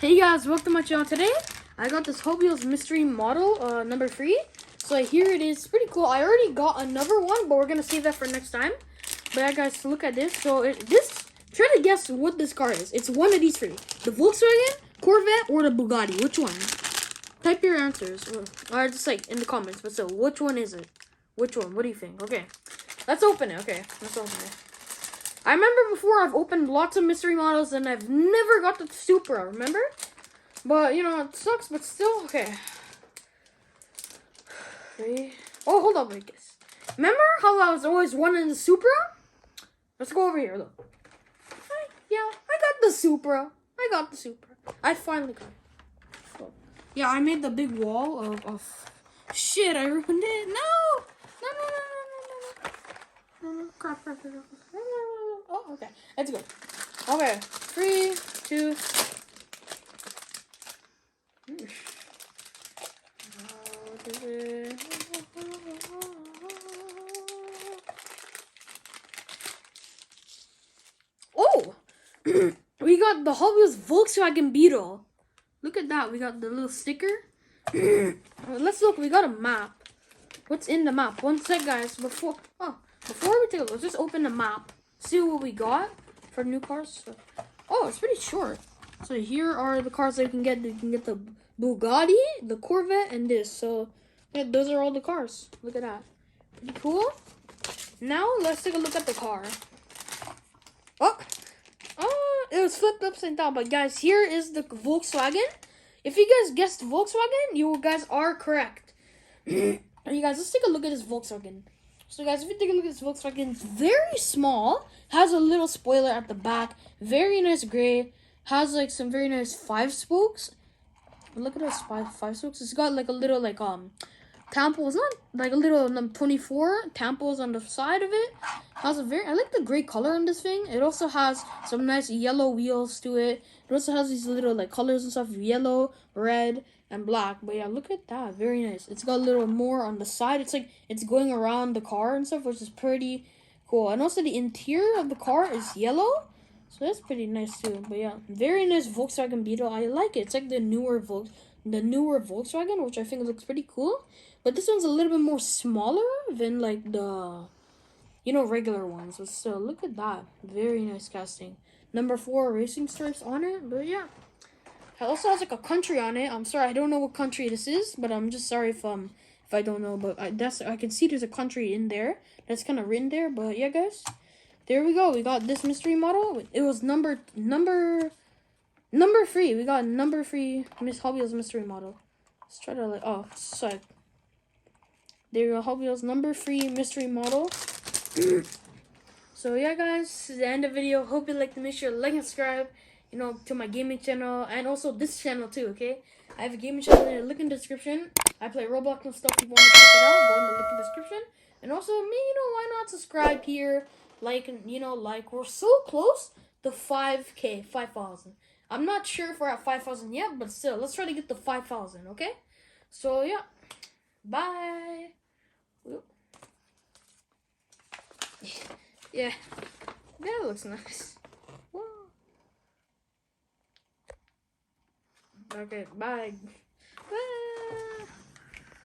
Hey guys, welcome to my channel. Today I got this Hot Wheels mystery model number 3. So here it is. It's pretty cool. I already got another one, but we're gonna save that for next time. But yeah guys, look at this. So try to guess what this car is. It's one of these three: the Volkswagen, Corvette, or the Bugatti. Which one? Type your answers or just like in the comments. But so which one is it? Which one? What do you think? Okay, let's open it. Okay, let's open it. I remember before I've opened lots of mystery models and I've never got the Supra, remember? But, you know, it sucks, but still, okay. Oh, hold on, wait, guys. Remember how I was always wanting the Supra? Let's go over here, look. Yeah, I got the Supra. I finally got it. So, yeah, I made the big wall of... Shit, I ruined it. No! No. Crap. Oh, okay. Let's go. Okay. 3, 2. Oh! We got the Hot Wheels Volkswagen Beetle. Look at that. We got the little sticker. Let's look. We got a map. What's in the map? One sec, guys. Before we take a look, let's just open the map. See what we got for new cars. Oh, it's pretty short. So here are the cars that you can get. You can get the Bugatti, the Corvette, and this. So yeah, those are all the cars. Look at that. Pretty cool. Now let's take a look at the car. Oh, it was flipped upside down. But guys, here is the Volkswagen. If you guys guessed Volkswagen, you guys are correct. You guys, let's take a look at this Volkswagen. So guys, if you take a look at this Volkswagen, it's very small. Has a little spoiler at the back. Very nice gray. Has like some very nice 5 spokes. Look at those 5 spokes. It's got like a little like tampons, not like a little 24 tampons on the side of it. Has a I like the gray color on this thing. It also has some nice yellow wheels to it. It also has these little like colors and stuff: yellow, red, and black. But yeah, look at that, very nice. It's got a little more on the side. It's like it's going around the car and stuff, which is pretty cool. And also the interior of the car is yellow, so that's pretty nice too. But yeah, very nice Volkswagen Beetle. I like it. It's like the newer Volkswagen, which I think looks pretty cool. But this one's a little bit more smaller than like the, you know, regular ones. But still, look at that. Very nice casting. Number 4 racing stripes on it. But yeah, it also has like a country on it. I'm sorry, I don't know what country this is, but I'm just sorry if I don't know. But I can see there's a country in there that's kind of written there. But yeah, guys, there we go. We got this mystery model. It was number 3. We got number 3 Hot Wheels mystery model. Let's try to like, oh, sorry. There you go, Hot Wheels number 3 mystery model. So yeah, guys, this is the end of the video. Hope you liked it. Make sure to like and subscribe, you know, to my gaming channel and also this channel too. Okay, I have a gaming channel in the link in the description. I play Roblox and stuff. If you want to check it out, go in the link in the description. And also, why not subscribe here? Like, and we're so close to 5K, 5,000. I'm not sure if we're at 5,000 yet, but still, let's try to get to 5,000. Okay, so yeah, bye. Yeah, that looks nice. Whoa. Okay, bye.